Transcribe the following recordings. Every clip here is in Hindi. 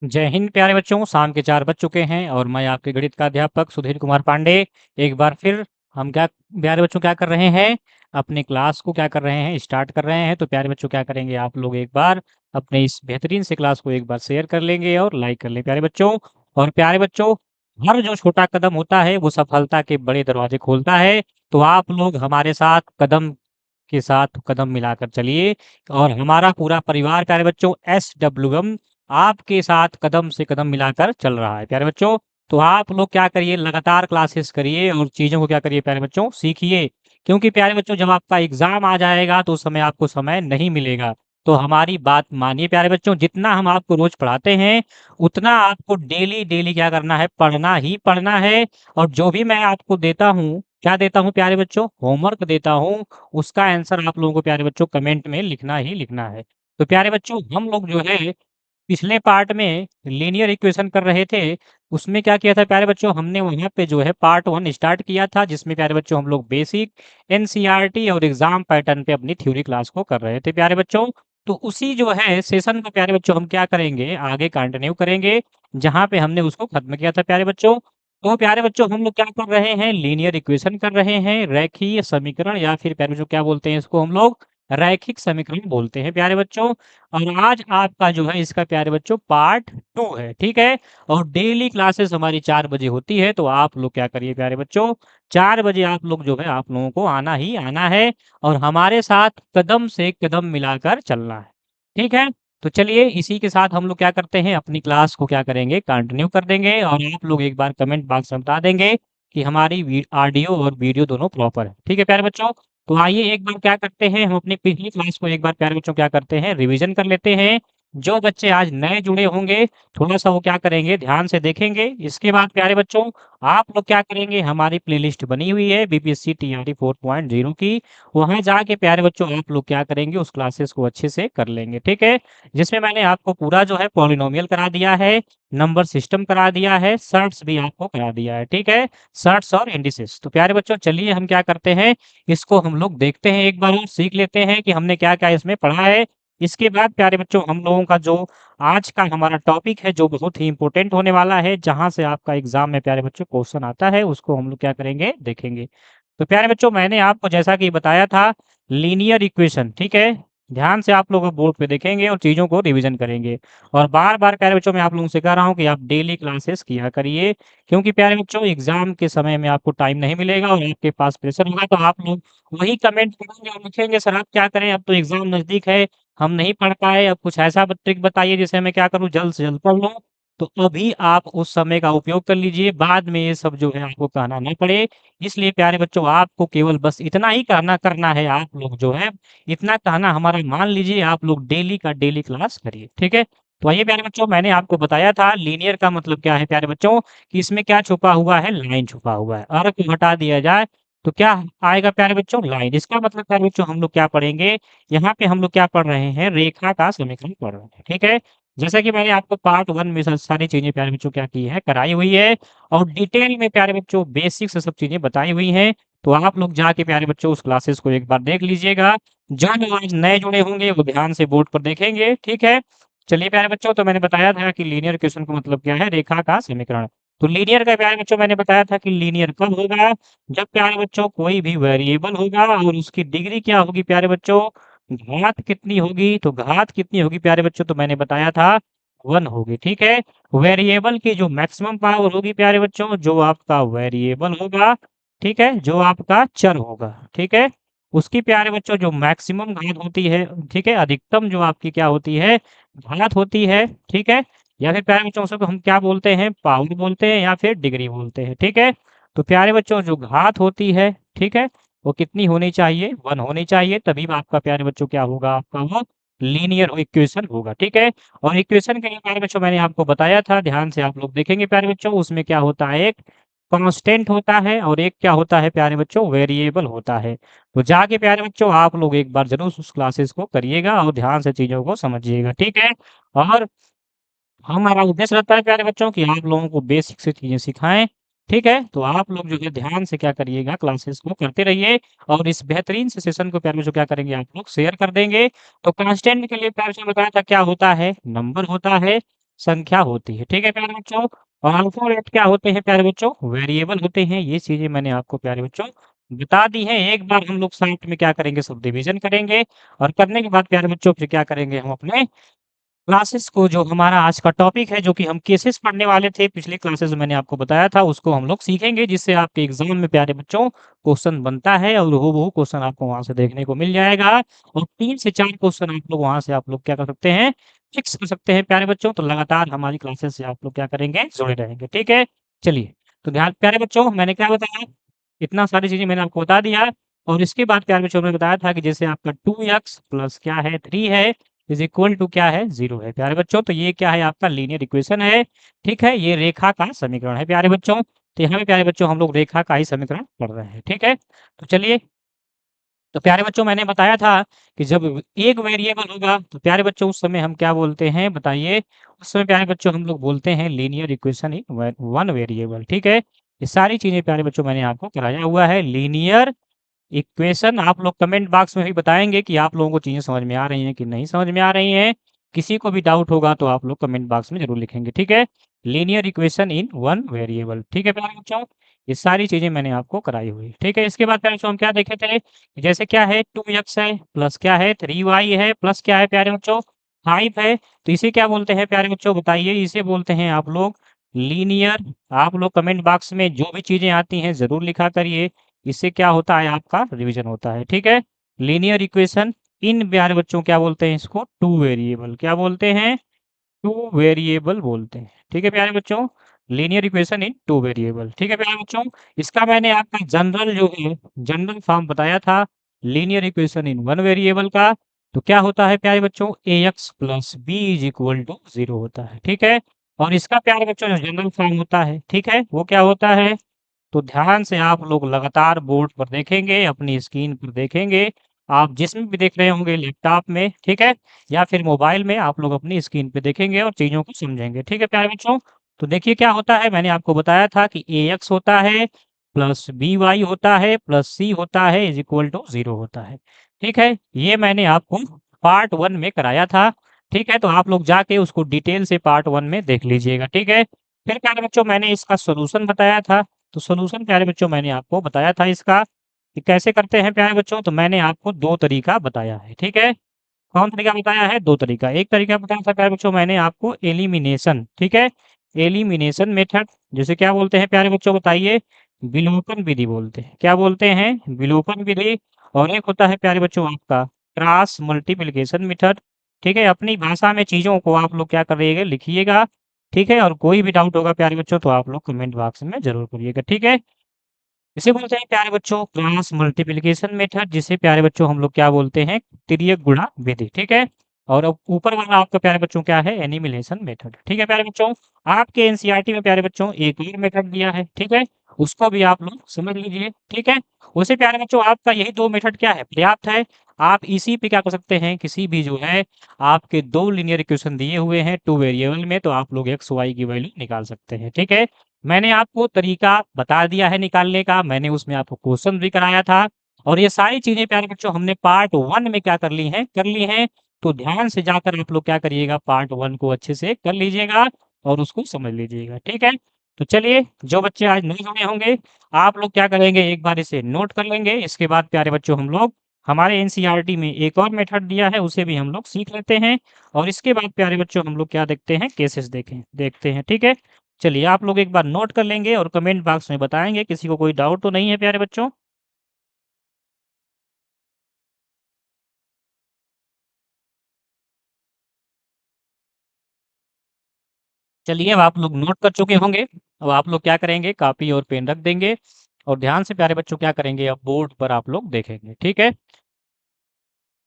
जय हिंद प्यारे बच्चों, शाम के 4 बज चुके हैं और मैं आपके गणित का अध्यापक सुधीर कुमार पांडे एक बार फिर हम क्या प्यारे बच्चों क्या कर रहे हैं, अपनी क्लास को क्या कर रहे हैं, स्टार्ट कर रहे हैं। तो प्यारे बच्चों क्या करेंगे, आप लोग एक बार अपने इस बेहतरीन से क्लास को एक बार शेयर कर लेंगे और लाइक कर लें प्यारे बच्चों। और प्यारे बच्चों, हर जो छोटा कदम होता है वो सफलता के बड़े दरवाजे खोलता है। तो आप लोग हमारे साथ कदम के साथ कदम मिलाकर चलिए और हमारा पूरा परिवार प्यारे बच्चों SWM आपके साथ कदम से कदम मिलाकर चल रहा है प्यारे बच्चों। तो आप लोग क्या करिए, लगातार क्लासेस करिए और चीज़ों को क्या करिए प्यारे बच्चों, सीखिए। क्योंकि प्यारे बच्चों, जब आपका एग्ज़ाम आ जाएगा तो उस समय आपको समय नहीं मिलेगा। तो हमारी बात मानिए प्यारे बच्चों, जितना हम आपको रोज़ पढ़ाते हैं, उतना आपको डेली क्या करना है, पढ़ना ही पढ़ना है। और जो भी मैं आपको देता हूँ, क्या देता हूँ प्यारे बच्चों, होमवर्क देता हूँ, उसका आंसर आप लोगों को प्यारे बच्चों कमेंट में लिखना ही लिखना है। तो प्यारे बच्चों, हम लोग जो है पिछले पार्ट में लीनियर इक्वेशन कर रहे थे, उसमें क्या किया था प्यारे बच्चों, हमने वहाँ पे जो है पार्ट 1 स्टार्ट किया था, जिसमें प्यारे बच्चों हम लोग बेसिक, एनसीईआरटी और एग्जाम पैटर्न पे अपनी थ्योरी क्लास को कर रहे थे प्यारे बच्चों। तो उसी जो है सेशन को प्यारे बच्चों हम क्या करेंगे, आगे कंटिन्यू करेंगे, जहाँ पे हमने उसको खत्म किया था प्यारे बच्चों। तो प्यारे बच्चों, हम लोग क्या कर रहे हैं, लीनियर इक्वेशन कर रहे हैं, रेखीय समीकरण, या फिर प्यारे बच्चों क्या बोलते हैं इसको हम लोग, रैखिक समीकरण बोलते हैं प्यारे बच्चों। और आज आपका जो है इसका प्यारे बच्चों पार्ट 2 है, ठीक है। और डेली क्लासेस हमारी 4 बजे होती है, तो आप लोग क्या करिए प्यारे बच्चों, 4 बजे आप लोग जो है आप लोगों को आना ही आना है और हमारे साथ कदम से कदम मिलाकर चलना है, ठीक है। तो चलिए, इसी के साथ हम लोग क्या करते हैं, अपनी क्लास को क्या करेंगे, कंटिन्यू कर देंगे और आप लोग एक बार कमेंट बॉक्स में बता देंगे कि हमारी ऑडियो और वीडियो दोनों प्रॉपर है, ठीक है प्यारे बच्चों। तो आइए एक बार क्या करते हैं, हम अपनी पिछली क्लास को एक बार प्यारे बच्चों क्या करते हैं, रिवीजन कर लेते हैं। जो बच्चे आज नए जुड़े होंगे, थोड़ा-सा वो क्या करेंगे, ध्यान से देखेंगे। इसके बाद प्यारे बच्चों, आप लोग क्या करेंगे, हमारी प्लेलिस्ट बनी हुई है बीपीएससी टीआरटी 4.0 की, वहाँ जाके प्यारे बच्चों आप लोग क्या करेंगे, उस क्लासेस को अच्छे से कर लेंगे, ठीक है। जिसमें मैंने आपको पूरा जो है पॉलिनोमियल करा दिया है, नंबर सिस्टम करा दिया है, सर्ट्स भी आपको करा दिया है, ठीक है। सर्ट्स और इंडिसेस। तो प्यारे बच्चों, चलिए हम क्या करते हैं, इसको हम लोग देखते हैं, एक बार और सीख लेते हैं कि हमने क्या-क्या इसमें पढ़ा है। इसके बाद प्यारे बच्चों, हम लोगों का जो आज का हमारा टॉपिक है, जो बहुत ही इम्पोर्टेंट होने वाला है, जहाँ से आपका एग्ज़ाम में प्यारे बच्चों क्वेश्चन आता है, उसको हम लोग क्या करेंगे, देखेंगे। तो प्यारे बच्चों, मैंने आपको जैसा कि बताया था, लीनियर इक्वेशन, ठीक है? ध्यान से आप लोग बोर्ड पे देखेंगे और चीज़ों को रिवीजन करेंगे। और बार-बार प्यारे बच्चों, मैं आप लोगों से कह रहा हूँ कि आप डेली क्लासेस किया करिए, क्योंकि प्यारे बच्चों एग्ज़ाम के समय में आपको टाइम नहीं मिलेगा और आपके पास प्रेशर होगा, तो आप लोग वही कमेंट करेंगे और लिखेंगे, सर अब क्या करें, अब तो एग्ज़ाम नज़दीक है, हम नहीं पढ़ पाए, अब कुछ ऐसा ट्रिक बताइए जिससे मैं क्या करूँ, जल्द से जल्द पढ़ लूँ। तो अभी आप उस समय का उपयोग कर लीजिए, बाद में ये सब जो है आपको कहना ना पड़े। इसलिए प्यारे बच्चों, आपको केवल बस इतना ही कहना करना है, आप लोग जो है इतना कहना हमारा मान लीजिए, आप लोग डेली का डेली क्लास करिए, ठीक है। तो आइए प्यारे बच्चों, मैंने आपको बताया था लीनियर का मतलब क्या है प्यारे बच्चों, कि इसमें क्या छुपा हुआ है, लाइन छुपा हुआ है। अर्क हटा दिया जाए तो क्या आएगा प्यारे बच्चों, लाइन। इसका मतलब प्यारे बच्चों, हम लोग क्या पढ़ेंगे, यहाँ पे हम लोग क्या पढ़ रहे हैं, रेखा का समीकरण पढ़ रहे हैं, ठीक है। जैसा कि मैंने आपको पार्ट 1 में सारी चीजें प्यारे बच्चों क्या की है, कराई हुई है और डिटेल में प्यारे बच्चों बेसिक से सब चीजें बताई हुई हैं। तो आप लोग जाके प्यारे बच्चों उस क्लासेस को एक बार देख लीजिएगा। जो लोग आज नए जुड़े होंगे वो ध्यान से बोर्ड पर देखेंगे, ठीक है। चलिए प्यारे बच्चों, तो मैंने बताया था कि लीनियर इक्वेशन का मतलब क्या है, रेखा का समीकरण। तो लीनियर का प्यारे बच्चों मैंने बताया था कि लीनियर कब होगा, जब प्यारे बच्चों कोई भी वेरिएबल होगा और उसकी डिग्री क्या होगी प्यारे बच्चों, घात कितनी होगी। तो घात कितनी होगी प्यारे बच्चों, तो मैंने बताया था 1 होगी, ठीक है। वेरिएबल की जो मैक्सिमम पावर होगी प्यारे बच्चों, जो आपका वेरिएबल होगा, ठीक है, जो आपका चर होगा, ठीक है, उसकी प्यारे बच्चों जो मैक्सिमम घात होती है, ठीक है, अधिकतम जो आपकी क्या होती है, घात होती है, ठीक है। या फिर प्यारे बच्चों उसको हम क्या बोलते हैं, पावर बोलते हैं या फिर डिग्री बोलते हैं, ठीक है। तो प्यारे बच्चों, जो घात होती है, ठीक है, वो कितनी होनी चाहिए, 1 होनी चाहिए, तभी आपका प्यारे बच्चों क्या होगा, आपका वो लीनियर इक्वेशन होगा, ठीक है। और इक्वेशन के लिए प्यारे बच्चों मैंने आपको बताया था, ध्यान से आप लोग देखेंगे प्यारे बच्चों, उसमें क्या होता है, एक कांस्टेंट होता है और एक क्या होता है प्यारे बच्चों, वेरिएबल होता है। तो जाके प्यारे बच्चों आप लोग एक बार ज़रूर उस क्लासेस को करिएगा और ध्यान से चीज़ों को समझिएगा, ठीक है। और हमारा उद्देश्य रहता है प्यारे बच्चों कि आप लोगों को बेसिक से चीज़ें सिखाएँ, ठीक है? तो आप लोग जो है ध्यान से क्या करिएगा, क्लासेस को करते रहिए और इस बेहतरीन से सेशन को प्यारे बच्चों क्या करेंगे, आप लोग शेयर कर देंगे। तो कांस्टेंट के लिए प्यारे बच्चों बताया था क्या होता है, नंबर होता है, संख्या होती है, ठीक है प्यारे बच्चों? और अल्फ़ा और बीटा क्या होते हैं प्यारे बच्चों? वेरिएबल होते हैं। ये चीज़ें मैंने आपको प्यारे बच्चों बता दी हैं। एक बार हम लोग साथ में क्या करेंगे, सब डिवीज़न करेंगे और करने के बाद प्यारे बच्चों फिर क्या करेंगे, हम अपने क्लासेस को, जो हमारा आज का टॉपिक है, जो कि हम केसेस पढ़ने वाले थे, पिछली क्लासेस में मैंने आपको बताया था, उसको हम लोग सीखेंगे, जिससे आपके एग्ज़ाम में प्यारे बच्चों क्वेश्चन बनता है और हूबहू क्वेश्चन आपको वहाँ से देखने को मिल जाएगा और 3 से 4 क्वेश्चन आप लोग वहाँ से आप लोग क्या कर सकते हैं, फिक्स कर सकते हैं प्यारे बच्चों। तो लगातार हमारी क्लासेस से आप लोग क्या करेंगे, जुड़े रहेंगे, ठीक है? चलिए, तो ध्यान प्यारे बच्चों, मैंने क्या बताया, इतना सारी चीज़ें मैंने आपको बता दिया और इसके बाद प्यारे बच्चों मैंने बताया था कि जैसे आपका 2x प्लस क्या है, 3 है, इज़ इक्वल टू क्या है, 0 है प्यारे बच्चों। तो ये क्या है, आपका लीनियर इक्वेशन है, ठीक है? ये रेखा का समीकरण है प्यारे बच्चों। तो यहाँ पे प्यारे बच्चों हम लोग रेखा का ही समीकरण पढ़ रहे हैं, ठीक है? तो चलिए, तो प्यारे बच्चों मैंने बताया था कि जब एक वेरिएबल होगा तो प्यारे बच्चों उस समय हम क्या बोलते हैं, बताइए? उस समय प्यारे बच्चों हम लोग बोलते हैं linear equation in one variable, ठीक है? ये सारी चीज़ें प्यारे बच्चों मैंने आपको कराया हुआ है। लीनियर इक्वेशन आप लोग कमेंट बॉक्स में भी बताएँगे कि आप लोगों को चीज़ें समझ में आ रही हैं कि नहीं समझ में आ रही हैं। किसी को भी डाउट होगा तो आप लोग कमेंट बॉक्स में ज़रूर लिखेंगे, ठीक है? Linear equation in one variable, ठीक है प्यारे बच्चों? ये सारी चीज़ें मैंने आपको कराई हुई है, ठीक है? इसके बाद प्यारे बच्चों हम क्या देखे थे, जैसे क्या है 2x है, प्लस क्या है 3y है, प्लस क्या है प्यारे बच्चों 5 है। तो इसे क्या बोलते हैं प्यारे बच्चों, बताइए? इसे बोलते हैं आप लोग लीनियर। आप लोग कमेंट बॉक्स में जो भी चीज़ें आती हैं ज़रूर लिखा करिए। इससे क्या होता है, आपका रिवीजन होता है, ठीक है? लीनियर इक्वेशन इन प्यारे बच्चों क्या बोलते हैं इसको, 2 वेरिएबल क्या बोलते हैं, 2 वेरिएबल बोलते हैं, ठीक है प्यारे बच्चों? लीनियर इक्वेशन इन 2 वेरिएबल, ठीक है प्यारे बच्चों? इसका मैंने आपका जनरल जो है, जनरल फॉर्म बताया था linear equation in one variable का। तो क्या होता है प्यारे बच्चों, ax plus B is equal to 0 होता है, ठीक है? और इसका प्यारे बच्चों जो जनरल फॉर्म होता है, ठीक है? वो क्या होता है, तो ध्यान से आप लोग लगातार बोर्ड पर देखेंगे, अपनी स्क्रीन पर देखेंगे, आप जिसमें भी देख रहे होंगे लैपटॉप में, ठीक है? या फिर मोबाइल में आप लोग अपनी स्क्रीन पे देखेंगे और चीज़ों को समझेंगे, ठीक है प्यारे बच्चों? तो देखिए क्या होता है, मैंने आपको बताया था कि ax होता है, प्लस by होता है, प्लस c होता है, इज़ इक्वल टू 0 होता है, ठीक है? ये मैंने आपको पार्ट 1 में कराया था, ठीक है? तो आप लोग जाके उसको डिटेल से पार्ट 1 में देख लीजिएगा, ठीक है? फिर प्यारे बच्चों मैंने इसका सॉल्यूशन बताया था। तो सॉल्यूशन प्यारे बच्चों मैंने आपको बताया था इसका कि कैसे करते हैं प्यारे बच्चों, तो मैंने आपको 2 तरीका बताया है, ठीक है? कौन तरीका बताया है? 2 तरीका। एक तरीका बताया था प्यारे बच्चों मैंने आपको एलिमिनेशन, ठीक है? एलिमिनेशन मेथड, जिसे क्या बोलते हैं प्यारे बच्चों, बताइए? विलोपन विधि बोलते हैं। क्या बोलते हैं? विलोपन विधि। और एक होता है प्यारे बच्चों आपका क्रॉस मल्टीप्लिकेशन मेथड, ठीक है? अपनी भाषा में चीज़ों को आप लोग क्या करिएगा, लिखिएगा, ठीक है? और कोई भी डाउट होगा प्यारे बच्चों तो आप लोग कमेंट बॉक्स में ज़रूर करिएगा, ठीक है? इसे बोलते हैं प्यारे बच्चों क्रॉस मल्टीप्लिकेशन मेथड, जिसे प्यारे बच्चों हम लोग क्या बोलते हैं, तिर्यक गुणा विधि, ठीक है? और अब ऊपर वाला आपका प्यारे बच्चों क्या है, एलिमिनेशन मेथड, ठीक है प्यारे बच्चों? आपके एनसीईआरटी में प्यारे बच्चों एक और मेथड दिया है, ठीक है? उसको भी आप लोग समझ लीजिए, ठीक है? वैसे प्यारे बच्चों आपका यही 2 मेथड क्या है, पर्याप्त है। आप इसी पे क्या कर सकते हैं, किसी भी जो है आपके 2 लीनियर इक्वेशन दिए हुए हैं 2 वेरिएबल में, तो आप लोग एक्स, वाई की वैल्यू निकाल सकते हैं, ठीक है? मैंने आपको तरीका बता दिया है निकालने का, मैंने उसमें आपको क्वेश्चन भी कराया था और ये सारी चीज़ें प्यारे बच्चों हमने पार्ट 1 में क्या कर ली हैं। तो ध्यान से जाकर आप लोग क्या करिएगा, पार्ट 1 को अच्छे से कर लीजिएगा और उसको समझ लीजिएगा, ठीक है? तो चलिए, जो बच्चे आज नहीं जुड़े होंगे, आप लोग क्या करेंगे, एक बार इसे नोट कर लेंगे। इसके बाद प्यारे बच्चों हम लोग हमारे एनसीईआरटी में एक और मेथड दिया है, उसे भी हम लोग सीख लेते हैं और इसके बाद प्यारे बच्चों हम लोग क्या देखते हैं, केसेस देखते हैं, ठीक है? चलिए आप लोग एक बार नोट कर लेंगे और कमेंट बॉक्स में बताएँगे, किसी को कोई डाउट तो नहीं है प्यारे बच्चों? चलिए अब आप लोग नोट कर चुके होंगे। अब आप लोग क्या करेंगे, कॉपी और पेन रख देंगे और ध्यान से प्यारे बच्चों क्या करेंगे, अब बोर्ड पर आप लोग देखेंगे, ठीक है?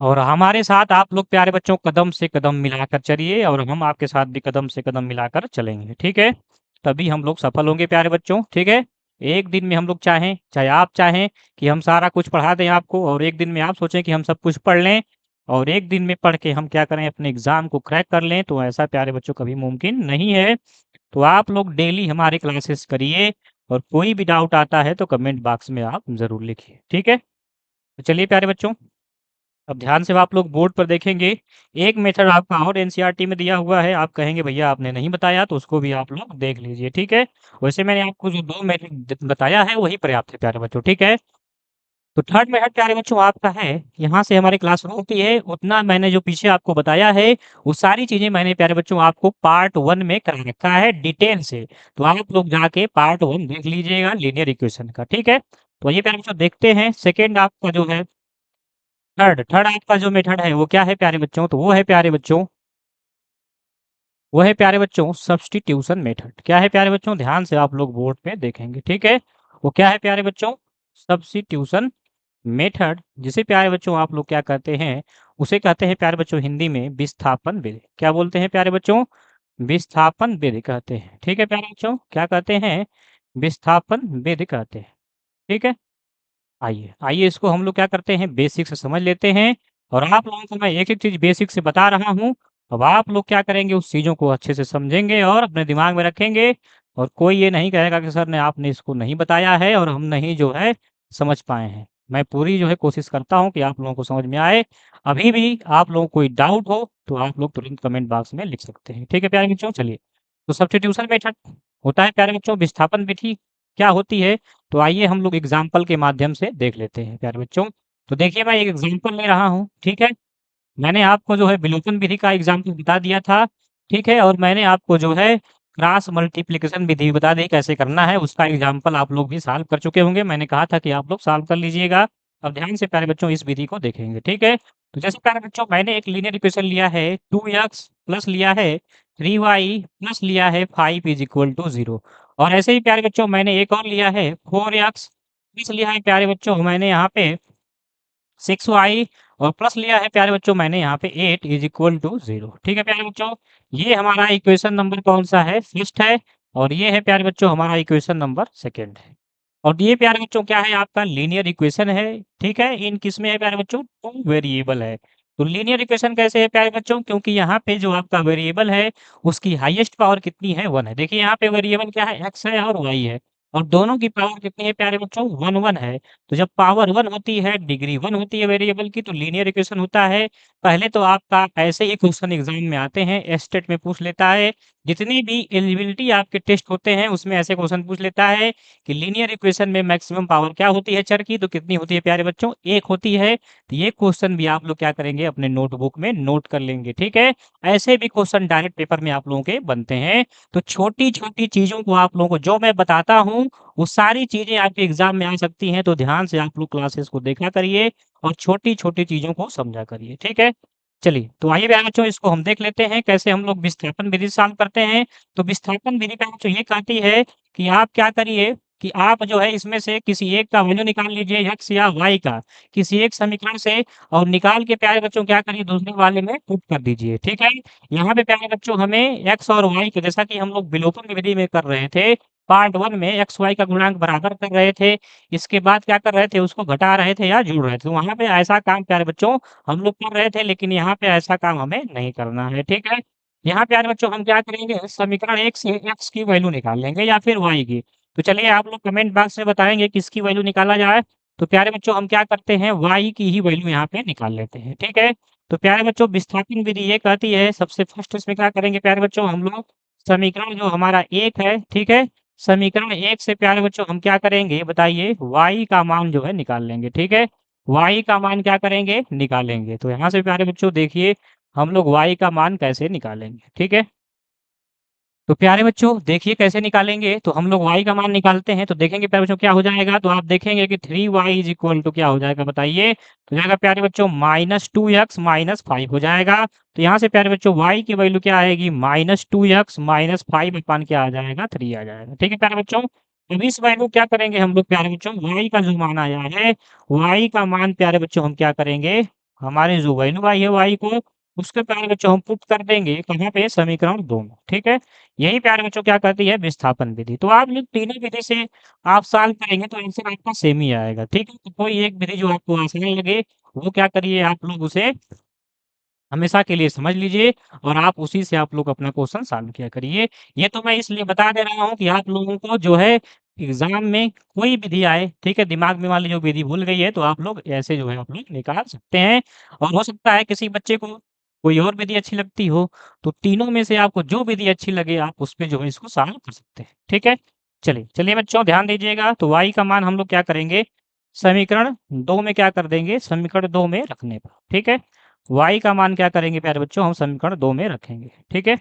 और हमारे साथ आप लोग प्यारे बच्चों कदम से कदम मिलाकर चलिए और हम आपके साथ भी कदम से कदम मिलाकर चलेंगे, ठीक है? तभी हम लोग सफल होंगे प्यारे बच्चों, ठीक है? एक दिन में हम लोग चाहें, चाहे आप चाहें कि हम सारा कुछ पढ़ा दें आपको और एक दिन में आप सोचें कि हम सब कुछ पढ़ लें और एक दिन में पढ़ के हम क्या करें, अपने एग्ज़ाम को क्रैक कर लें, तो ऐसा प्यारे बच्चों कभी मुमकिन नहीं है। तो आप लोग डेली हमारी क्लासेस करिए और कोई भी डाउट आता है तो कमेंट बॉक्स में आप ज़रूर लिखिए, ठीक है? तो चलिए प्यारे बच्चों अब ध्यान से आप लोग बोर्ड पर देखेंगे, एक मेथड आपका और एनसीईआरटी में दिया हुआ है, आप कहेंगे भैया आपने नहीं बताया, तो उसको भी आप लोग देख लीजिए, ठीक है? वैसे मैंने आपको जो 2 मेथड बताया है वही पर्याप्त है प्यारे बच्चों, ठीक है? तो थर्ड मेथड प्यारे बच्चों आपका है, यहाँ से हमारी क्लास होती है, उतना मैंने जो पीछे आपको बताया है, वो सारी चीज़ें मैंने प्यारे बच्चों आपको पार्ट 1 में करा रखा है डिटेल से। तो आप लोग जाके पार्ट 1 देख लीजिएगा लीनियर इक्वेशन का, ठीक है? तो आइए प्यारे बच्चों देखते हैं सेकंड आपका जो है थर्ड आपका जो मेथड है वो क्या है प्यारे बच्चों? तो वो है प्यारे बच्चों सब्स्टिट्यूशन मेथड। क्या है प्यारे बच्चों? ध्यान से आप लोग बोर्ड पे देखेंगे, ठीक है? वो क्या है प्यारे बच्चों? सब्स्टिट्यूशन मेथड, जिसे प्यारे बच्चों आप लोग क्या कहते हैं, उसे कहते हैं प्यारे बच्चों हिंदी में विस्थापन विधि। क्या बोलते हैं प्यारे बच्चों? विस्थापन विधि कहते हैं, ठीक है प्यारे बच्चों? क्या कहते हैं? विस्थापन विधि कहते हैं, ठीक है? आइए, आइए इसको हम लोग क्या करते हैं बेसिक से समझ लेते हैं और आप लोगों को मैं एक-एक चीज़ बेसिक से बता रहा हूँ। अब आप लोग क्या करेंगे उस चीज़ों को अच्छे से समझेंगे और अपने दिमाग में रखेंगे और कोई ये नहीं कहेगा कि सर ने आपने इसको नहीं बताया है और हम नहीं जो है समझ पाए हैं। मैं पूरी जो है कोशिश करता हूँ कि आप लोगों को समझ में आए। अभी भी आप लोगों को कोई डाउट हो तो आप लोग तुरंत कमेंट बॉक्स में लिख सकते हैं। ठीक है प्यारे बच्चों? चलिए, तो सब्स्टिट्यूशन मेथड होता है प्यारे बच्चों विस्थापन विधि क्या होती है? तो आइए हम लोग एग्जाम्पल के माध्यम से देख लेते हैं प्यारे बच्चों। तो देखिए मैं एक एग्जाम्पल ले रहा हूँ, ठीक है? मैंने आपको जो है विलोपन विधि का एग्जाम्पल बता दिया था, ठीक है? और मैंने आपको जो है क्रॉस मल्टीप्लिकेशन विधि बता दी कैसे करना है, उसका एग्जाम्पल आप लोग भी सॉल्व कर चुके होंगे। मैंने कहा था कि आप लोग सॉल्व कर लीजिएगा। अब ध्यान से प्यारे बच्चों इस विधि को देखेंगे, ठीक है? तो जैसे प्यारे बच्चों मैंने एक लीनियर इक्वेशन लिया है 2x प्लस लिया है 3y प्लस लिया है 5 इज़ इक्वल टू 0 और ऐसे ही प्यारे बच्चों मैंने एक और लिया है 4x प्लस लिया है प्यारे बच्चों मैंने यहाँ पे 6y और प्लस लिया है प्यारे बच्चों मैंने यहाँ पे 8 इज इक्वल टू 0 ठीक है प्यारे बच्चों ये हमारा इक्वेशन नंबर कौन सा है फर्स्ट है और ये है प्यारे बच्चों हमारा इक्वेशन नंबर सेकंड है और ये प्यारे बच्चों क्या है आपका लीनियर इक्वेशन है ठीक है इन किस में है प्यारे बच्चों टू वेरिएबल है तो लीनियर इक्वेशन कैसे है प्यारे बच्चों क्योंकि यहाँ पे जो आपका वेरिएबल है उसकी हाईएस्ट पावर कितनी है 1 है देखिए यहाँ पे वेरिएबल क्या है x है और y है और दोनों की पावर कितनी है प्यारे बच्चों 1 1 है तो जब पावर 1 होती है, डिग्री 1 होती है वेरिएबल की तो लीनियर इक्वेशन होता है। पहले तो आपका ऐसे ही क्वेश्चन एग्ज़ाम में आते हैं, एस्टेट में पूछ लेता है। जितनी भी एलिजिबिलिटी आपके टेस्ट होते हैं, उसमें ऐसे क्वेश्चन पूछ लेता है कि लीनियर इक्वेशन में मैक्सिमम पावर क्या होती है चर की? तो कितनी होती है प्यारे बच्चों? 1 होती है। तो ये क्वेश्चन भी आप लोग क्या करेंगे अपने नोटबुक में नोट कर लेंगे, ठीक है? ऐसे भी क्वेश्चन डायरेक्ट पेपर में आप लोगों के बनते हैं। तो छोटी-छोटी चीज़ों को आप लोगों को जो मैं बताता हूँ वो सारी चीज़ें आपके एग्ज़ाम में आ सकती हैं, तो ध्यान से आप लोग क्लासेस को देखा करिए और छोटी-छोटी चीज़ों को समझा करिए, ठीक है? चलिए, तो आइए प्यारे बच्चों इसको हम देख लेते हैं, कैसे हम लोग विस्थापन विधि सॉल्व करते हैं। तो विस्थापन विधि प्यारे बच्चों ये कहती है कि आप क्या करिए कि आप जो है इसमें से किसी एक का वैल्यू निकाल लीजिए x या y का, किसी एक समीकरण से और निकाल के प्यारे बच्चों क्या करिए दूसरे वाले में पुट कर दीजिए, ठीक है? यहाँ पे प्यारे बच्चों हमें x और y को जैसा कि हम लोग विलोपन विधि में कर रहे थे, पार्ट 1 में एक्स वाई का गुणांक बराबर कर रहे थे, इसके बाद क्या कर रहे थे उसको घटा रहे थे या जोड़ रहे थे। तो वहाँ पे ऐसा काम प्यारे बच्चों हम लोग कर रहे थे लेकिन यहाँ पे ऐसा काम हमें नहीं करना है, ठीक है? यहाँ प्यारे बच्चों हम क्या करेंगे समीकरण 1 से x की वैल्यू निकाल लेंगे या फिर y की। तो चलिए आप लोग कमेंट बॉक्स में बताएँगे किसकी वैल्यू निकाला जाए। तो प्यारे बच्चों हम क्या करते हैं y की ही वैल्यू यहाँ पे निकाल लेते हैं, ठीक है? तो प्यारे बच्चों विस्थापन विधि ये कहती है सबसे फर्स्ट इसमें क्या करेंगे प्यारे बच्चों हम लोग समीकरण जो हमारा 1 है, ठीक है? समीकरण 1 से प्यारे बच्चों हम क्या करेंगे बताइए y का मान जो है निकाल लेंगे, ठीक है? y का मान क्या करेंगे? निकालेंगे। तो यहाँ से प्यारे बच्चों देखिए हम लोग y का मान कैसे निकालेंगे, ठीक है? तो प्यारे बच्चों देखिए कैसे निकालेंगे तो हम लोग y का मान निकालते हैं तो देखेंगे प्यारे बच्चों क्या हो जाएगा तो आप देखेंगे कि 3y इज इक्वल टू क्या हो जाएगा बताइए तो जाएगा प्यारे बच्चों -2x -5 हो जाएगा तो यहाँ से प्यारे बच्चों y की वैल्यू क्या आएगी -2x -5 अपान क्या आ जाएगा 3 आ जाएगा ठीक है प्यारे बच्चों अब इस वैल्यू क्या करेंगे हम लोग प्यारे बच्चों y का जो मान आया है y का मान प्यारे बच्चों हम क्या करेंगे हमारे जो वैल्यू आई है y को उसके प्यारे बच्चों हम पुट कर देंगे कहाँ पे समीकरण 2 में ठीक है यही प्यारे बच्चों क्या कहती है विस्थापन विधि। तो आप लोग तीनों विधि से आप सॉल्व करेंगे तो आंसर आपका सेम ही आएगा, ठीक है? तो कोई एक विधि जो आपको आसान लगे, वो क्या करिए आप लोग उसे हमेशा के लिए समझ लीजिए और आप उसी से आप लोग अपना क्वेश्चन सॉल्व किया करिए। ये तो मैं इसलिए बता दे रहा हूँ कि आप लोगों को जो है एग्ज़ाम में कोई विधि आए, ठीक है? दिमाग में मान लीजिए विधि भूल गई है, तो आप लोग ऐसे जो है आप लोग निकाल सकते हैं और हो सकता है किसी बच्चे को कोई और विधि अच्छी लगती हो, तो तीनों में से आपको जो विधि अच्छी लगे आप उसपे जो है इसको सॉल्व कर सकते हैं, ठीक है? चलिए बच्चों ध्यान दीजिएगा, तो y का मान हम लोग क्या करेंगे, समीकरण 2 में क्या कर देंगे, समीकरण 2 में रखने पर, ठीक है? y का मान क्या करेंगे प्यारे बच्चों, हम समीकरण 2 में रखेंगे, ठीक है?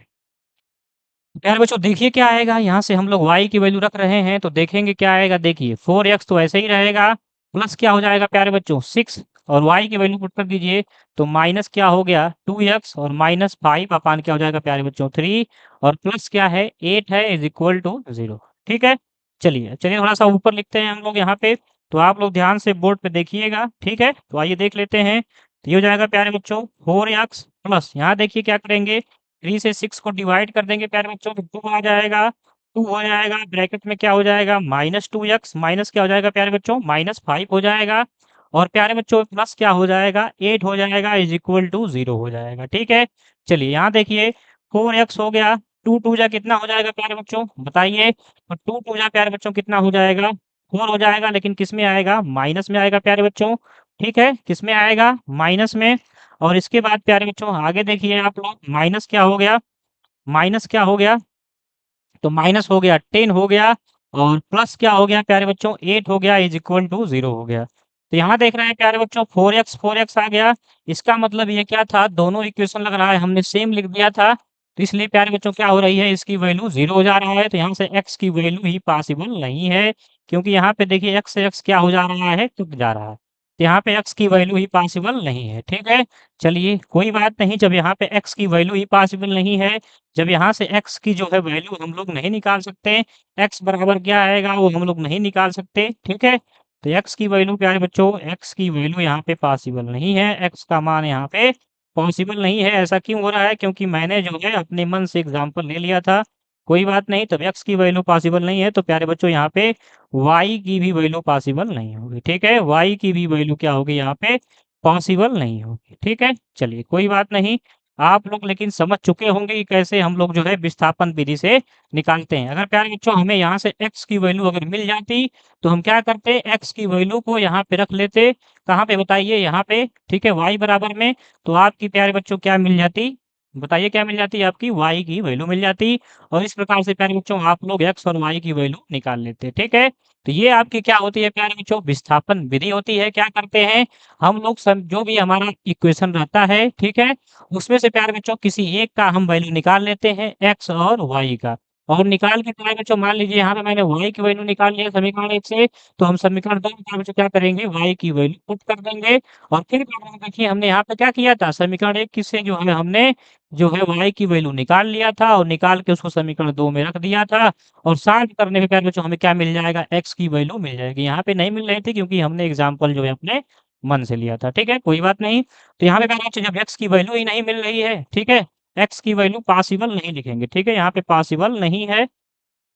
प्यारे बच्चों देखिए क्या आएगा, यहाँ से हम लोग y की वैल्यू रख रहे हैं, तो देखेंगे क्या आएगा, देखिए 4x तो ऐसे ही रहेगा, प्लस क्या हो जाएगा प्यारे बच्चों 6 और y की वैल्यू पुट कर दीजिए, तो माइनस क्या हो गया 2x और माइनस 5 अपान क्या हो जाएगा प्यारे बच्चों 3 और प्लस क्या है 8 है इज़ इक्वल टू 0, ठीक है? चलिए थोड़ा-सा ऊपर लिखते हैं हम लोग यहाँ पे, तो आप लोग ध्यान से बोर्ड पे देखिएगा, ठीक है? तो आइए देख लेते हैं, तो ये हो जाएगा प्यारे बच्चों 4x प्लस यहाँ देखिए क्या करेंगे 3 से 6 को डिवाइड कर देंगे प्यारे बच्चों तो 2 आ जाएगा, 2 हो जाएगा ब्रैकेट में क्या हो जाएगा -2x माइनस क्या हो जाएगा प्यारे बच्चों -5 हो जाएगा और प्यारे बच्चों प्लस क्या हो जाएगा 8 हो जाएगा इज़ इक्वल टू 0 हो जाएगा, ठीक है? चलिए यहाँ देखिए 4x हो गया, 2 टू जा कितना हो जाएगा प्यारे बच्चों बताइए? तो 2 टू जा प्यारे बच्चों कितना हो जाएगा 4 हो जाएगा लेकिन किसमें आएगा माइनस में आएगा प्यारे बच्चों, ठीक है? किसमें आएगा माइनस में और इसके बाद प्यारे बच्चों आगे देखिए आप लोग माइनस क्या हो गया? तो माइनस हो गया 10 हो गया और प्लस क्या हो गया प्यारे बच्चों 8 हो गया इज़ इक्वल टू 0 हो गया। तो यहाँ देख रहे हैं प्यारे बच्चों 4x आ गया। इसका मतलब ये क्या था दोनों इक्वेशन लग रहा है हमने सेम लिख दिया था। तो इसलिए प्यारे बच्चों क्या हो रही है इसकी वैल्यू 0 हो जा रहा है। तो यहाँ से x की वैल्यू ही पॉसिबल नहीं है क्योंकि यहाँ पे देखिए x से x क्या हो जा रहा है टूट जा रहा है। तो यहाँ पे x की वैल्यू ही पॉसिबल नहीं है, ठीक है? चलिए कोई बात नहीं जब यहाँ पे x की वैल्यू ही पॉसिबल नहीं है जब यहाँ से x की जो है वैल्यू हम लोग नहीं निकाल सकते, x बराबर क्या आएगा वो हम लोग नहीं निकाल सकते, ठीक है? तो x की वैल्यू प्यारे बच्चों x की वैल्यू यहाँ पे पॉसिबल नहीं है, x का मान यहाँ पे पॉसिबल नहीं है। ऐसा क्यों हो रहा है? क्योंकि मैंने जो है अपने मन से एग्ज़ाम्पल ले लिया था। कोई बात नहीं तब x की वैल्यू पॉसिबल नहीं है तो प्यारे बच्चों यहाँ पे y की भी वैल्यू पॉसिबल नहीं होगी, ठीक है? y की भी वैल्यू क्या होगी यहाँ पे पॉसिबल नहीं होगी, ठीक है? चलिए कोई बात नहीं। आप लोग लेकिन समझ चुके होंगे कि कैसे हम लोग जो है विस्थापन विधि से निकालते हैं। अगर प्यारे बच्चों हमें यहाँ से x की वैल्यू अगर मिल जाती, तो हम क्या करते x की वैल्यू को यहाँ पे रख लेते, कहाँ पे बताइए? यहाँ पे, ठीक है? y बराबर में, तो आपकी प्यारे बच्चों क्या मिल जाती? बताइए क्या मिल जाती आपकी? y की वैल्यू मिल जाती और इस प्रकार से प्यारे बच्चों आप लोग x और y की वैल्यू निकाल लेते, ठीक है? तो ये आपकी क्या होती है प्यारे बच्चों विस्थापन विधि होती है। क्या करते हैं हम लोग सब जो भी हमारा इक्वेशन रहता है, ठीक है? उसमें से प्यारे बच्चों किसी एक का हम वैल्यू निकाल लेते हैं x और y का और निकाल के प्यारे बच्चों मान लीजिए यहाँ पे मैंने y की वैल्यू निकाल लिया समीकरण 1 से, तो हम समीकरण 2 में प्यारे बच्चों क्या करेंगे y की वैल्यू पुट कर देंगे और फिर प्यारे बच्चों देखिए हमने यहाँ पे क्या किया था समीकरण 1 से जो है हमने जो है y की वैल्यू निकाल लिया था और निकाल के उसको समीकरण 2 में रख दिया था और सॉल्व करने पे प्यारे बच्चों हमें क्या मिल जाएगा x की वैल्यू मिल जाएगी। यहाँ पे नहीं मिल रही थी क्योंकि हमने एग्ज़ाम्पल जो है अपने मन से लिया था, ठीक है? कोई बात नहीं। तो यहाँ पे प्यारे बच्चों जब x की वैल्यू ही नहीं मिल रही है, ठीक है? x की वैल्यू पॉसिबल नहीं लिखेंगे, ठीक है? यहाँ पे पॉसिबल नहीं है,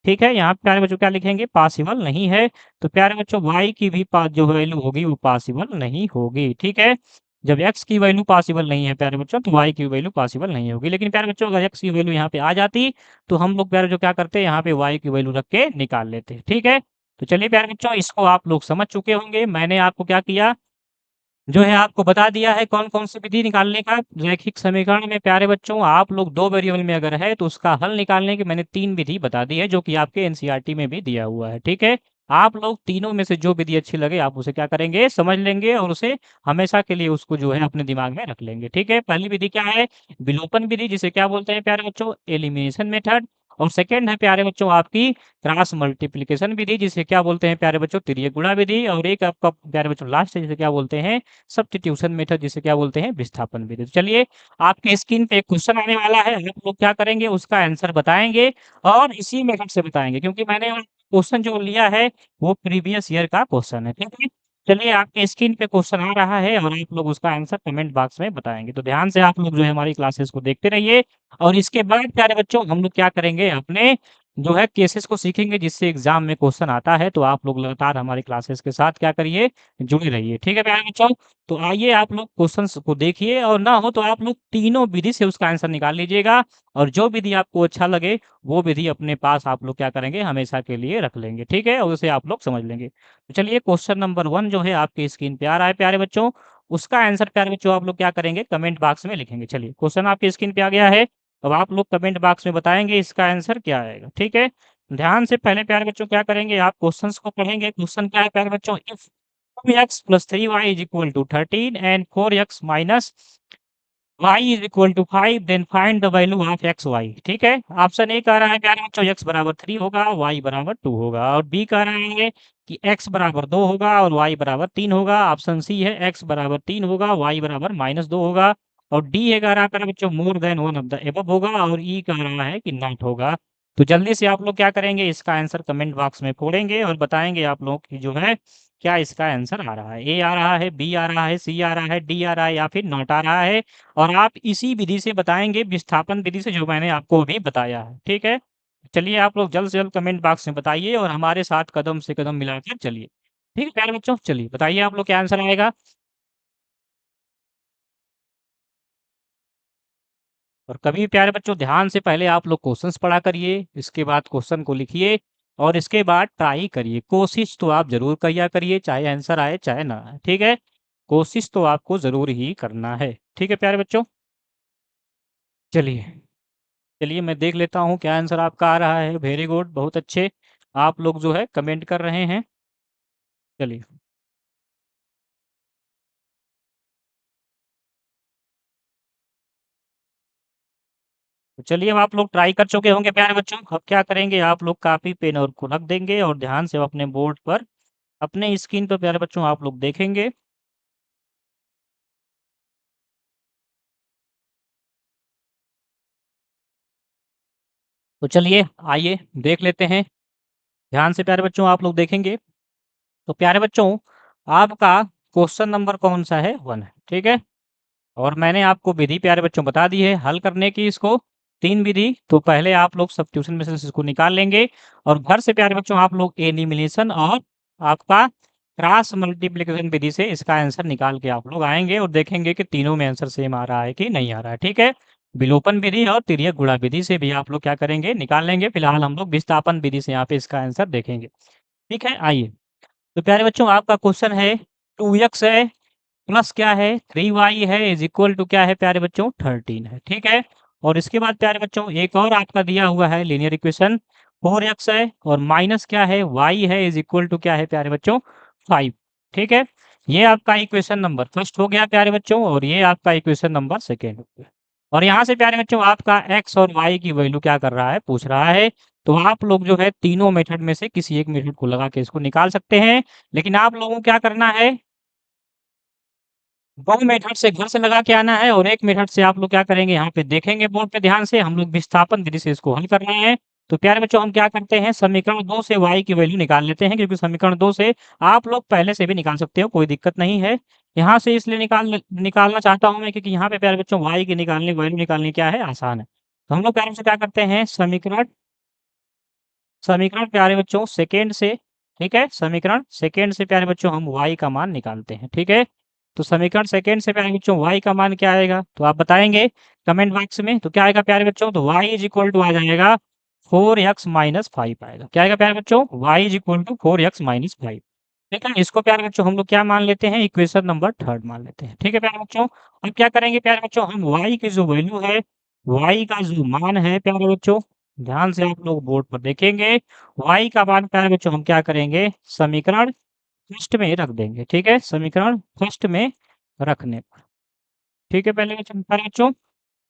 ठीक है? यहाँ पे प्यारे बच्चों क्या लिखेंगे? पॉसिबल नहीं है। तो प्यारे बच्चों y की भी जो वैल्यू होगी वो पॉसिबल नहीं होगी, ठीक है? जब x की वैल्यू पॉसिबल नहीं है प्यारे बच्चों तो y की वैल्यू पॉसिबल नहीं होगी। लेकिन प्यारे बच्चों अगर x की वैल्यू यहाँ पे आ जाती, तो हम लोग प्यारे बच्चों क्या करते? यहाँ पे y की वैल्यू रख के निकाल लेते, ठीक है? तो चलिए प्यारे बच्चों इसको आप लोग समझ चुके होंगे। मैंने आपको क्या किया जो है आपको बता दिया है कौन-कौन सी विधि निकालने का। रैखिक समीकरण में प्यारे बच्चों आप लोग 2 वेरिएबल में अगर है तो उसका हल निकालने की मैंने 3 विधि बता दी है जो कि आपके एनसीईआरटी में भी दिया हुआ है, ठीक है? आप लोग तीनों में से जो विधि अच्छी लगे आप उसे क्या करेंगे समझ लेंगे और उसे हमेशा के लिए उसको जो है अपने दिमाग में रख लेंगे, ठीक है? पहली विधि क्या है? विलोपन विधि जिसे क्या बोलते हैं प्यारे बच्चों? एलिमिनेशन मेथड और सेकंड है प्यारे बच्चों आपकी क्रॉस मल्टिप्लिकेशन विधि जिसे क्या बोलते हैं प्यारे बच्चों? तिर्यक गुणा विधि और एक आपका प्यारे बच्चों लास्ट है जिसे क्या बोलते हैं? सब्स्टिट्यूशन मेथड जिसे क्या बोलते हैं विस्थापन विधि। तो चलिए आपके स्क्रीन पे एक क्वेश्चन आने वाला है, आप लोग क्या करेंगे उसका आंसर बताएँगे और इसी मेथड से बताएँगे क्योंकि मैंने क्वेश्चन जो लिया है वो प्रीवियस ईयर का क्वेश्चन है, ठीक है? चलिए आपके स्क्रीन पे क्वेश्चन आ रहा है और आप लोग उसका आंसर कमेंट बॉक्स में बताएँगे। तो ध्यान से आप लोग जो है हमारी क्लासेस को देखते रहिए और इसके बाद प्यारे बच्चों हम लोग क्या करेंगे अपने जो है केसेस को सीखेंगे जिससे एग्जाम में क्वेश्चन आता है। तो आप लोग लगातार हमारी क्लासेस के साथ क्या करिए, जुड़े रहिए। ठीक है प्यारे बच्चों? तो आइए आप लोग क्वेश्चंस को देखिए और ना हो तो आप लोग तीनों विधि से उसका आंसर निकाल लीजिएगा और जो विधि आपको अच्छा लगे वो विधि अपने पास आप लोग क्या करेंगे, हमेशा के लिए रख लेंगे। ठीक है? और उसे आप लोग समझ लेंगे। तो चलिए क्वेश्चन नंबर 1 जो है आपकी स्क्रीन पे आ रहा है प्यारे बच्चों, उसका आंसर प्यारे बच्चों आप लोग क्या करेंगे, कमेंट बॉक्स में लिखेंगे। चलिए क्वेश्चन आपकी स्क्रीन पे आ गया है। अब आप लोग कमेंट बॉक्स में बताएँगे इसका आंसर क्या आएगा। ठीक है? ध्यान से पहले प्यारे बच्चों क्या करेंगे, आप क्वेश्चंस को पढ़ेंगे। क्वेश्चन क्या है प्यारे बच्चों, if 2x + 3y = 13 and 4x - y = 5 then find the value of X Y. ठीक है? ऑप्शन ए कह रहा है प्यारे बच्चों x बराबर 3 होगा, y बराबर 2 होगा और बी कह रहा है कि x बराबर 2 होगा और y बराबर 3 होगा। ऑप्शन सी है x बराबर 3 होगा, y बराबर -2 होगा और डी है कह रहा है प्यारे बच्चों more than one of the above होगा और ई कह रहा है कि नॉट होगा। तो जल्दी से आप लोग क्या करेंगे, इसका आंसर कमेंट बॉक्स में फोड़ेंगे और बताएँगे आप लोग की जो है क्या इसका आंसर आ रहा है। ए आ रहा है, बी आ रहा है, सी आ रहा है, डी आ रहा है या फिर नॉट आ रहा है। और आप इसी विधि से बताएँगे, विस्थापन विधि से जो मैंने आपको अभी बताया है। ठीक है? चलिए आप लोग जल्द से जल्द कमेंट बॉक्स में बताइए और हमारे साथ कदम से कदम मिलाकर चलिए। ठीक है प्यारे बच्चों? चलिए बताइए आप लोग क्या आंसर आएगा? और कभी भी प्यारे बच्चों ध्यान से पहले आप लोग क्वेश्चंस पढ़ा करिए, इसके बाद क्वेश्चन को लिखिए और इसके बाद ट्राई करिए। कोशिश तो आप ज़रूर किया करिए, चाहे आंसर आए, चाहे ना आए। ठीक है? कोशिश तो आपको ज़रूर ही करना है। ठीक है प्यारे बच्चों? चलिए। चलिए मैं देख लेता हूँ क्या आंसर आपका आ रहा है। वेरी गुड, बहुत अच्छे। आप लोग जो है कमेंट कर रहे हैं। चलिए। तो चलिए अब आप लोग ट्राई कर चुके होंगे प्यारे बच्चों। अब क्या करेंगे, आप लोग कॉपी पेन और को रख देंगे और ध्यान से अपने बोर्ड पर, अपने स्क्रीन पर प्यारे बच्चों आप लोग देखेंगे। तो चलिए आइए देख लेते हैं। ध्यान से प्यारे बच्चों आप लोग देखेंगे। तो प्यारे बच्चों आपका क्वेश्चन नंबर कौन-सा है? 1 है। ठीक है? और मैंने आपको विधि प्यारे बच्चों बता दी है हल करने की इसको, 3 विधि। तो पहले आप लोग सब्स्टिट्यूशन में से इसको निकाल लेंगे और घर से प्यारे बच्चों आप लोग एलिमिनेशन और आपका क्रॉस मल्टीप्लिकेशन विधि से इसका आंसर निकाल के आप लोग आएँगे और देखेंगे कि तीनों में आंसर सेम आ रहा है कि नहीं आ रहा है। ठीक है? विलोपन विधि और तिर्यक गुणा विधि से भी आप लोग क्या करेंगे, निकाल लेंगे। फिलहाल हम लोग विस्थापन विधि से यहाँ पे इसका आंसर देखेंगे। ठीक है? आइए। तो प्यारे बच्चों आपका क्वेश्चन है 2x है प्लस क्या है 3y है इज इक्वल टू क्या है प्यारे बच्चों 13 है। ठीक है? और इसके बाद प्यारे बच्चों एक और आपका दिया हुआ है लीनियर इक्वेशन 4x है और माइनस क्या है y है इज इक्वल टू क्या है प्यारे बच्चों 5। ठीक है? ये आपका इक्वेशन नंबर फर्स्ट हो गया प्यारे बच्चों और ये आपका इक्वेशन नंबर सेकेंड हो गया। और यहाँ से प्यारे बच्चों आपका x और y की वैल्यू क्या कर रहा है, पूछ रहा है। तो आप लोग जो है तीनों मेथड में से किसी एक मेथड को लगा के इसको निकाल सकते हैं। लेकिन आप लोगों को क्या करना है, 2 मेथड से घर से लगा के आना है और एक मेथड से आप लोग क्या करेंगे, यहाँ पे देखेंगे बोर्ड पे ध्यान से, हम लोग विस्थापन विधि से इसको हल कर रहे हैं। तो प्यारे बच्चों हम क्या करते हैं, समीकरण 2 से y की वैल्यू निकाल लेते हैं क्योंकि समीकरण 2 से आप लोग पहले से भी निकाल सकते हो, कोई दिक्कत नहीं है। यहाँ से इसलिए निकालना चाहता हूँ मैं क्योंकि यहाँ पे प्यारे बच्चों y की वैल्यू निकालनी क्या है, आसान है। तो हम लोग प्यारे बच्चों क्या करते हैं, समीकरण समीकरण प्यारे बच्चों सेकंड से, ठीक है? समीकरण सेकंड से प्यारे बच्चों हम y का मान निकालते हैं, ठीक है? तो समीकरण सेकंड से प्यारे बच्चों y का मान क्या आएगा? तो आप बताएँगे कमेंट बॉक्स में। तो क्या आएगा प्यारे बच्चों? तो y आ जाएगा 4x - 5 आएगा। क्या आएगा प्यारे बच्चों? y 4x - 5। ठीक है? इसको प्यारे बच्चों हम लोग क्या मान लेते हैं? इक्वेशन नंबर थर्ड मान लेते हैं। ठीक है प्यारे बच्चों? अब क्या करेंगे प्यारे बच्चों, हम y की जो वैल्यू है, y का जो मान है प्यारे बच्चों, ध्यान से आप लोग बोर्ड पर देखेंगे। y का मान प्यारे बच्चों हम क्या करेंगे, समीकरण फर्स्ट में रख देंगे। ठीक है? समीकरण फर्स्ट में रखने पर। ठीक है पहले बच्चों प्यारे बच्चों?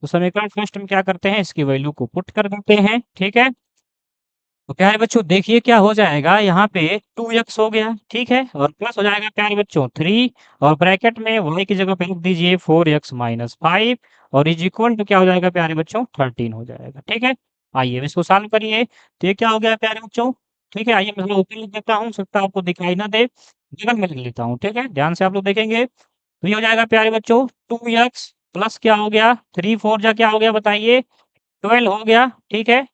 तो समीकरण फर्स्ट में क्या करते हैं, इसकी वैल्यू को पुट कर देते हैं। ठीक है? तो प्यारे बच्चों देखिए क्या हो जाएगा, यहाँ पे 2x हो गया, ठीक है? और प्लस हो जाएगा प्यारे बच्चों 3 और ब्रैकेट में y की जगह पे रख दीजिए 4x - 5 और इज इक्वल टू क्या हो जाएगा प्यारे बच्चों 13 हो जाएगा, ठीक है? आइए अब इसको सॉल्व करिए। तो ये क्या हो गया प्यारे बच्चों, ठीक है? आइए मैं थोड़ा ऊपर लिख देता हूँ, हो सकता है आपको दिखाई ना दे, बगल में लिख लेता हूँ, ठीक है? ध्यान से आप लोग देखेंगे। तो ये हो जाएगा प्यारे बच्चों 2x प्लस क्या हो गया 3 4 जा क्या हो गया बताइए 12 हो गया, ठीक है?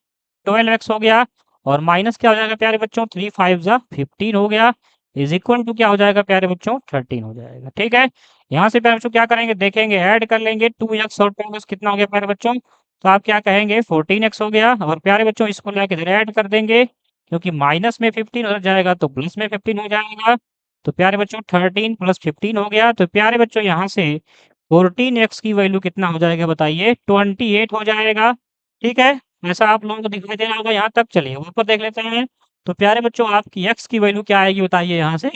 12x हो गया और माइनस क्या हो जाएगा प्यारे बच्चों, 3 5 जा 15 हो गया, इज इक्वल टू क्या हो जाएगा प्यारे बच्चों, 13 हो जाएगा। ठीक है, यहाँ से प्यारे बच्चों क्या करेंगे, देखेंगे ऐड कर लेंगे 2x और 2x कितना हो गया प्यारे बच्चों, तो आप क्या कहेंगे 14x हो गया। और प्यारे बच्चों इसको लेकर इधर ऐड कर देंगे, क्योंकि माइनस में 15 हो जाएगा तो प्लस में 15 हो जाएगा, तो प्यारे बच्चों 13 प्लस 15 हो गया। तो प्यारे बच्चों यहाँ से 14x की वैल्यू कितना हो जाएगा बताइए, 28 हो जाएगा। ठीक है, ऐसा आप लोगों को दिखाई दे रहा होगा यहाँ तक। चलिए ऊपर देख लेते हैं। तो प्यारे बच्चों आपकी x की वैल्यू क्या आएगी बताइए यहाँ से,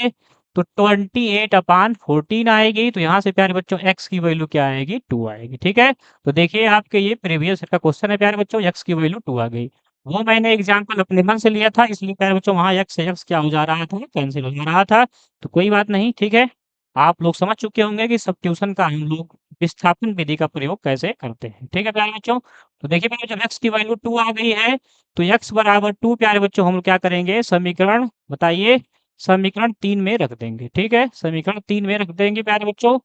तो 28/14 आएगी। तो यहाँ से प्यारे बच्चों x की वैल्यू क्या आएगी, 2 आएगी। ठीक है, तो देखिए आपके ये प्रीवियस का क्वेश्चन है प्यारे बच्चों, x की वैल्यू 2 आ गई। वो मैंने एग्जाम्पल अपने मन से लिया था, इसलिए प्यारे बच्चों वहाँ x से x क्या हो जा रहा था, कैंसिल हो जा रहा था। तो कोई बात नहीं, ठीक है, आप लोग समझ चुके होंगे कि सब्स्टिट्यूशन का हम लोग विस्थापन विधि का प्रयोग कैसे करते हैं। ठीक है प्यारे बच्चों, तो देखिए प्यारे बच्चों x की वैल्यू 2 आ गई है, तो x बराबर 2 प्यारे बच्चों हम लोग क्या करेंगे, समीकरण बताइए, समीकरण 3 में रख देंगे। ठीक है, समीकरण 3 में रख देंगे प्यारे बच्चों।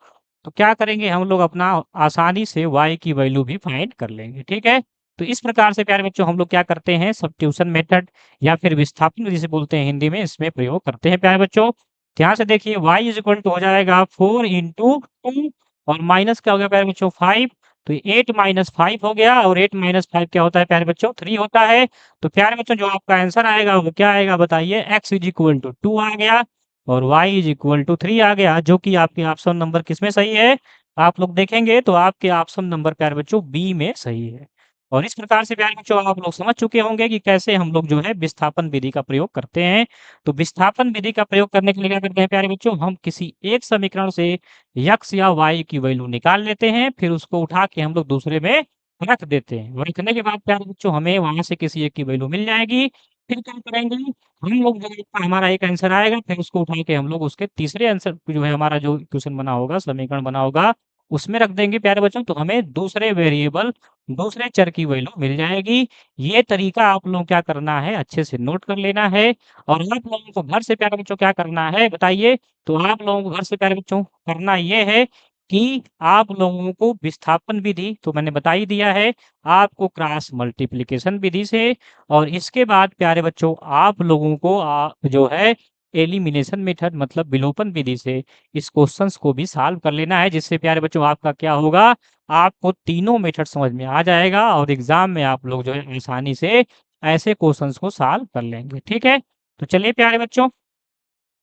तो क्या करेंगे हम लोग अपना आसानी से y की वैल्यू भी फाइंड कर लेंगे। ठीक है, तो इस प्रकार से प्यारे बच्चों हम लोग क्या करते हैं, सब्स्टिट्यूशन मेथड या फिर विस्थापन जिसे बोलते हैं हिंदी में, इसमें प्रयोग करते हैं प्यारे बच्चों। ध्यान से देखिए y इज इक्वल टू हो जाएगा 4 इंटू 2 और माइनस क्या हो गया प्यारे बच्चों 5, तो 8 माइनस 5 हो गया, और 8 माइनस 5 क्या होता है प्यारे बच्चों, 3 होता है। तो प्यारे बच्चों जो आपका आंसर आएगा वो क्या आएगा बताइए, x इज इक्वल टू 2 आ गया और y इज इक्वल टू 3 आ गया, जो कि आपके ऑप्शन नंबर किसमें सही है, आप लोग देखेंगे तो आपके ऑप्शन नंबर प्यारे बच्चों बी में सही है। और इस प्रकार से प्यारे बच्चों आप लोग समझ चुके होंगे कि कैसे हम लोग जो है विस्थापन विधि का प्रयोग करते हैं। तो विस्थापन विधि का प्रयोग करने के लिए क्या करते हैं प्यारे बच्चों, हम किसी एक समीकरण से x या y की वैल्यू निकाल लेते हैं, फिर उसको उठा के हम लोग दूसरे में रख देते हैं, और रखने के बाद प्यारे बच्चों हमें वहां से किसी एक की वैल्यू मिल जाएगी। फिर क्या करेंगे हम लोग, जो हमारा एक आंसर आएगा फिर उसको उठा के हम लोग उसके तीसरे आंसर जो है, हमारा जो क्वेश्चन बना होगा, समीकरण बना होगा, उसमें रख देंगे प्यारे बच्चों, तो हमें दूसरे वेरिएबल, दूसरे चर की वैल्यू मिल जाएगी। ये तरीका आप लोगों को क्या करना है, अच्छे से नोट कर लेना है। और आप लोगों को घर से प्यारे बच्चों क्या करना है बताइए, तो आप लोगों को घर से प्यारे बच्चों करना ये है कि आप लोगों को विस्थापन विधि तो मैंने बता ही दिया है, आपको क्रॉस मल्टीप्लिकेशन विधि से, और इसके बाद प्यारे बच्चों आप लोगों को जो है एलिमिनेशन मेथड मतलब विलोपन विधि से इस क्वेश्चंस को भी सॉल्व कर लेना है, जिससे प्यारे बच्चों आपका क्या होगा, आपको तीनों मेथड समझ में आ जाएगा और एग्जाम में आप लोग जो है आसानी से ऐसे क्वेश्चंस को सॉल्व कर लेंगे। ठीक है, तो चलिए प्यारे बच्चों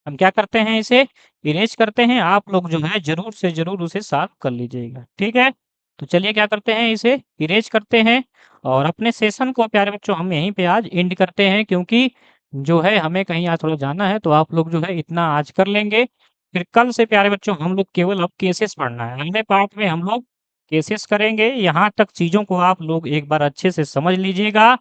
हम क्या करते हैं, इसे इरेज करते हैं, आप लोग जो है जरूर से जरूर उसे सॉल्व कर लीजिएगा। ठीक है, तो चलिए क्या करते हैं, इसे इरेज करते हैं और अपने सेशन को प्यारे बच्चों हम यहीं पे आज एंड करते हैं, क्योंकि जो है हमें कहीं आज थोड़ा जाना है, तो आप लोग जो है इतना आज कर लेंगे। फिर कल से प्यारे बच्चों हम लोग केवल अब केसेस पढ़ना है, अगले पार्ट में हम लोग केसेस करेंगे। यहाँ तक चीजों को आप लोग एक बार अच्छे से समझ लीजिएगा,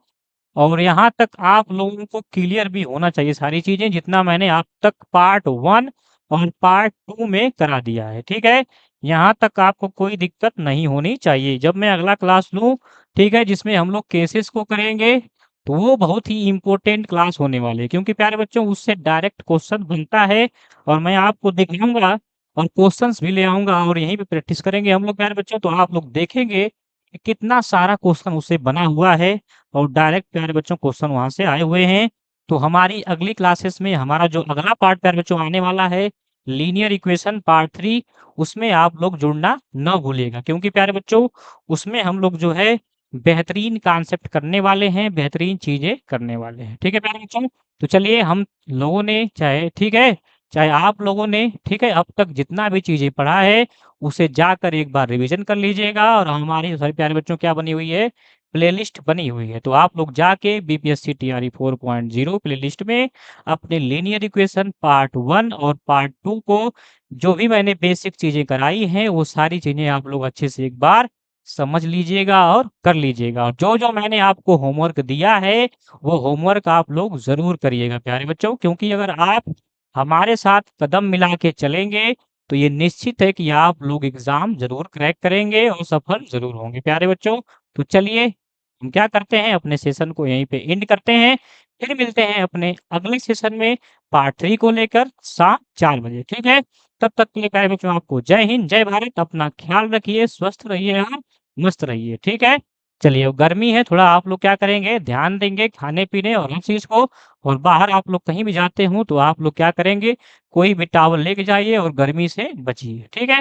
और यहाँ तक आप लोगों को क्लियर भी होना चाहिए सारी चीज़ें, जितना मैंने आप तक पार्ट 1 और पार्ट 2 में करा दिया है। ठीक है? यहाँ तक आपको कोई दिक्कत नहीं होनी चाहिए। जब मैं अगला क्लास लूँ, ठीक है, जिसमें हम लोग केसेस को करेंगे, तो वो बहुत ही इम्पोर्टेंट क्लास होने वाली है, क्योंकि प्यारे बच्चों उससे डायरेक्ट क्वेश्चन बनता है, और मैं आपको दिखाऊँगा और क्वेश्चन्स भी ले आऊँगा और यहीं पे प्रैक्टिस करेंगे हम लोग प्यारे बच्चों, तो आप लोग देखेंगे कि कितना सारा क्वेश्चन उससे बना हुआ है और डायरेक्ट प्यारे बच्चों क्वेश्चन वहाँ से आए हुए हैं। तो हमारी अगली क्लासेस में हमारा जो अगला पार्ट प्यारे बच्चों आने वाला है, लीनियर इक्वेशन पार्ट 3, उसमें आप लोग जुड़ना ना भूलिएगा, क्योंकि प्यारे बच्चों उसमें हम लोग जो है बेहतरीन कॉन्सेप्ट करने वाले हैं, बेहतरीन चीज़ें करने वाले हैं। ठीक है प्यारे बच्चों? तो चलिए हम लोगों ने चाहे ठीक है, चाहे आप लोगों ने ठीक है, अब तक जितना भी चीज़ें पढ़ा है, उसे जाकर एक बार रिवीजन कर लीजिएगा, और हमारी सभी प्यारे बच्चों क्या बनी हुई है, प्लेलिस्ट बनी हुई है। तो आप लोग जाके बीपीएससी टीआरई 4.0 प्लेलिस्ट में अपने लीनियर इक्वेशन पार्ट 1 और पार्ट 2 को, जो भी मैंने बेसिक चीज़ें कराई हैं, वो सारी चीज़ें आप लोग अच्छे से एक बार समझ लीजिएगा और कर लीजिएगा। और जो-जो मैंने आपको होमवर्क दिया है, वो होमवर्क आप लोग ज़रूर करिएगा प्यारे बच्चों, क्योंकि अगर आप हमारे साथ कदम मिला के चलेंगे, तो ये निश्चित है कि आप लोग एग्ज़ाम ज़रूर क्रैक करेंगे और सफल ज़रूर होंगे प्यारे बच्चों। तो चलिए हम क्या करते हैं, अपने सेशन को यहीं पे एंड करते हैं। फिर मिलते हैं अपने अगले सेशन में पार्ट 3 को लेकर शाम 4 बजे। ठीक है? तब तक के लिए प्यारे बच्चों आपको जय हिंद, जय भारत। अपना ख्याल रखिए, स्वस्थ रहिए और मस्त रहिए। ठीक है? चलिए, गर्मी है, थोड़ा आप लोग क्या करेंगे, ध्यान देंगे खाने-पीने और हर चीज़ को, और बाहर आप लोग कहीं भी जाते हो तो आप लोग क्या करेंगे, कोई भी टॉवल लेके जाइए और गर्मी से बचिए, ठीक है?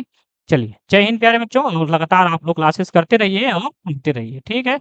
चलिए, जय हिंद प्यारे बच्चों, और लगातार आप लोग क्लासेस करते रहिए और पढ़ते रहिए, ठीक है?